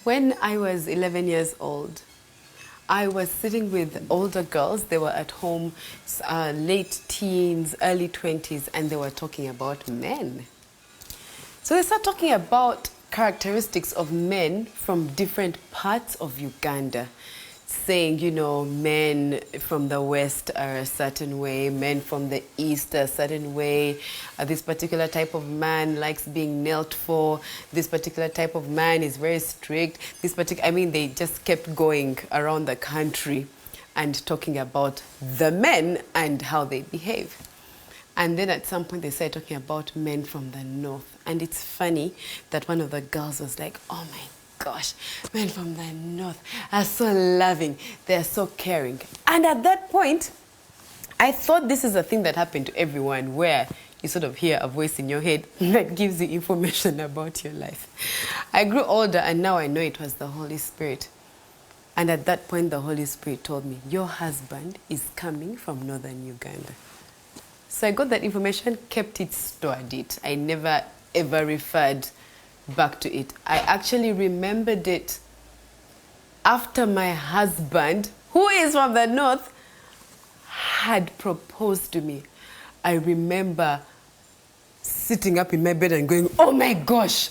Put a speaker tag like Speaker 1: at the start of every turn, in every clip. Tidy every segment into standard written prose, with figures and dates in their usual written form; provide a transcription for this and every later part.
Speaker 1: When I was 11 years old, I was sitting with older girls. They were at home, late teens, early 20s, and they were talking about men. So they start talking about characteristics of men from different parts of Uganda, saying, you know, men from the West are a certain way, men from the East are a certain way. This particular type of man likes being knelt for. This particular type of man is very strict. I mean, they just kept going around the country and talking about the men and how they behave. And then at some point they started talking about men from the North. And it's funny that one of the girls was like, oh my gosh, men from the North are so loving. They're so caring. And at that point, I thought this is a thing that happened to everyone, where you sort of hear a voice in your head that gives you information about your life. I grew older and now I know it was the Holy Spirit. And at that point, the Holy Spirit told me, your husband is coming from northern Uganda. So I got that information, kept it, stored it. I never ever referred back to it. I actually remembered it after my husband, who is from the North, had proposed to me. I remember sitting up in my bed and going, oh my gosh,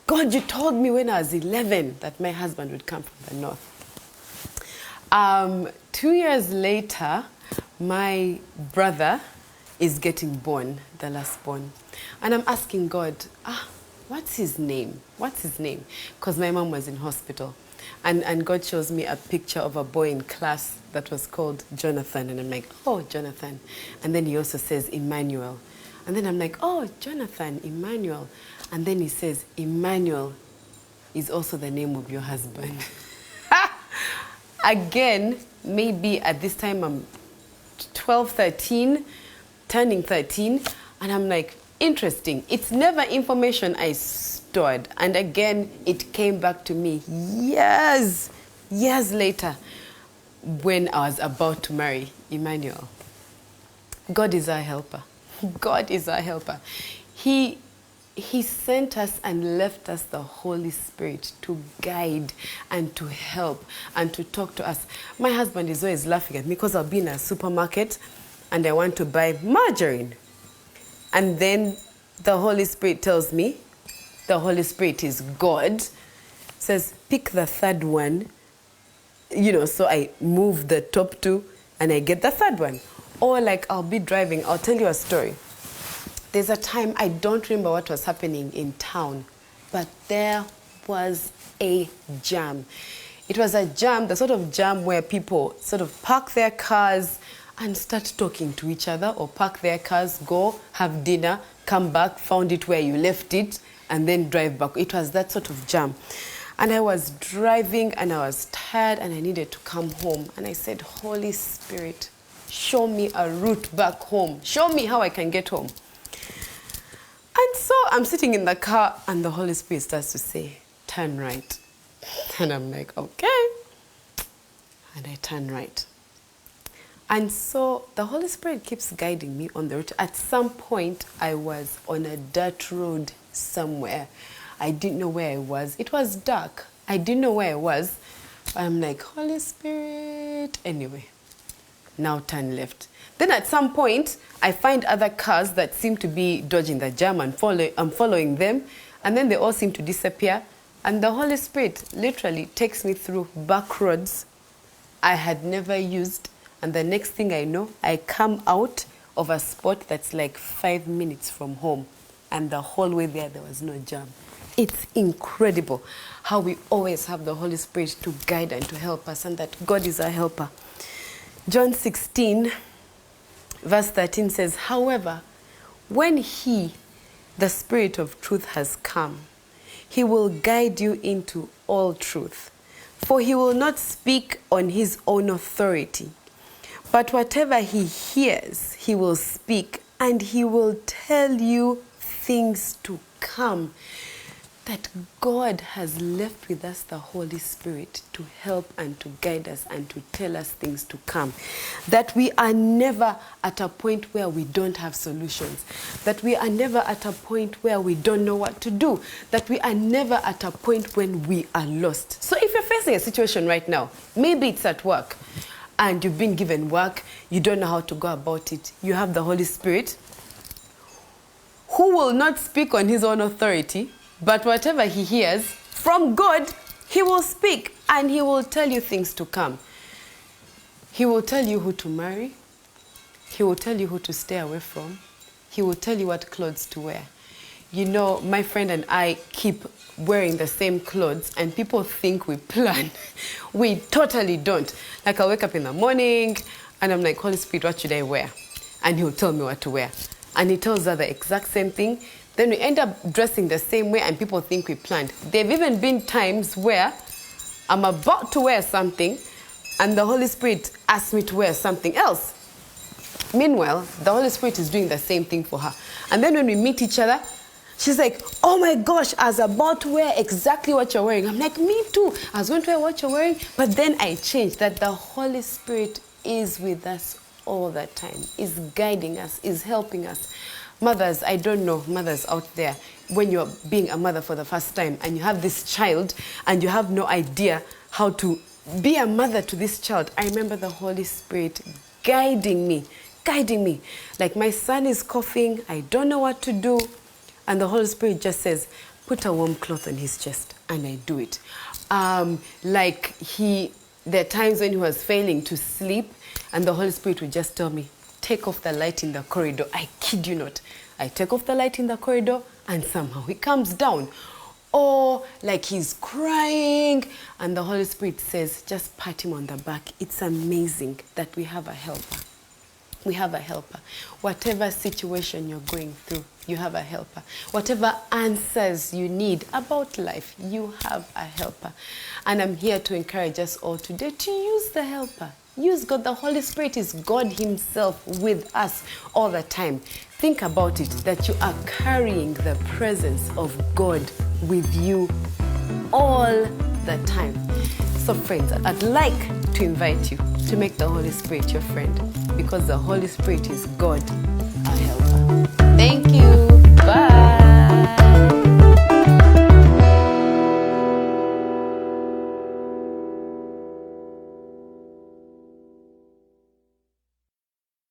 Speaker 1: God, you told me when I was 11 that my husband would come from the North. 2 years later, my brother is getting born, the last born. And I'm asking God, what's his name? What's his name? Because my mom was in hospital. And God shows me a picture of a boy in class that was called Jonathan. And I'm like, oh, Jonathan. And then he also says Emmanuel. And then I'm like, oh, Jonathan, Emmanuel. And then he says, Emmanuel is also the name of your husband. Again, maybe at this time I'm 12, 13, turning 13. And I'm like, interesting. It's never information I stored. And again, it came back to me years later when I was about to marry Emmanuel. God is our helper. God is our helper. He sent us and left us the Holy Spirit to guide and to help and to talk to us. My husband is always laughing at me because I'll be in a supermarket and I want to buy margarine. And then the Holy Spirit tells me, the Holy Spirit is God, says, pick the third one. You know, so I move the top two and I get the third one. Or like I'll be driving, I'll tell you a story. There's a time, I don't remember what was happening in town, but there was a jam. It was a jam, the sort of jam where people sort of park their cars and start talking to each other, or park their cars, go, have dinner, come back, found it where you left it, and then drive back. It was that sort of jam. And I was driving and I was tired and I needed to come home. And I said, Holy Spirit, show me a route back home. Show me how I can get home. And so I'm sitting in the car and the Holy Spirit starts to say, turn right. And I'm like, okay. And I turn right. And so the Holy Spirit keeps guiding me on the route. At some point, I was on a dirt road somewhere. I didn't know where I was. It was dark. I didn't know where I was. I'm like, Holy Spirit. Anyway, now turn left. Then at some point, I find other cars that seem to be dodging the jam and I'm following them. And then they all seem to disappear. And the Holy Spirit literally takes me through back roads I had never used. And the next thing I know, I come out of a spot that's like 5 minutes from home. And the whole way there was no jam. It's incredible how we always have the Holy Spirit to guide and to help us, and that God is our helper. John 16, verse 13 says, however, when He, the Spirit of truth, has come, He will guide you into all truth. For He will not speak on His own authority, but whatever He hears, He will speak, and He will tell you things to come. that God has left with us the Holy Spirit to help and to guide us and to tell us things to come. That we are never at a point where we don't have solutions. That we are never at a point where we don't know what to do. That we are never at a point when we are lost. So if you're facing a situation right now, maybe it's at work, and you've been given work, you don't know how to go about it. You have the Holy Spirit, who will not speak on his own authority, but whatever he hears from God, he will speak and he will tell you things to come. He will tell you who to marry. He will tell you who to stay away from. He will tell you what clothes to wear. You know, my friend and I keep wearing the same clothes and people think we plan. We totally don't. Like, I wake up in the morning and I'm like, Holy Spirit, what should I wear? And he'll tell me what to wear. And he tells her the exact same thing. Then we end up dressing the same way and people think we planned. There have even been times where I'm about to wear something and the Holy Spirit asks me to wear something else. Meanwhile, the Holy Spirit is doing the same thing for her. And then when we meet each other, she's like, oh my gosh, I was about to wear exactly what you're wearing. I'm like, me too. I was going to wear what you're wearing, but then I changed. That the Holy Spirit is with us all the time, is guiding us, is helping us. Mothers, I don't know, mothers out there, when you're being a mother for the first time and you have this child and you have no idea how to be a mother to this child, I remember the Holy Spirit guiding me. Like, my son is coughing, I don't know what to do. And the Holy Spirit just says, put a warm cloth on his chest, and I do it. There are times when he was failing to sleep, and the Holy Spirit would just tell me, take off the light in the corridor. I kid you not. I take off the light in the corridor, and somehow he comes down. Or like he's crying, and the Holy Spirit says, just pat him on the back. It's amazing that we have a helper. We have a helper. Whatever situation you're going through, you have a helper. Whatever answers you need about life, you have a helper. And I'm here to encourage us all today to use the helper. Use God. The Holy Spirit is God himself with us all the time. Think about it, that you are carrying the presence of God with you all the time. So friends, I'd like to invite you to make the Holy Spirit your friend, because the Holy Spirit is God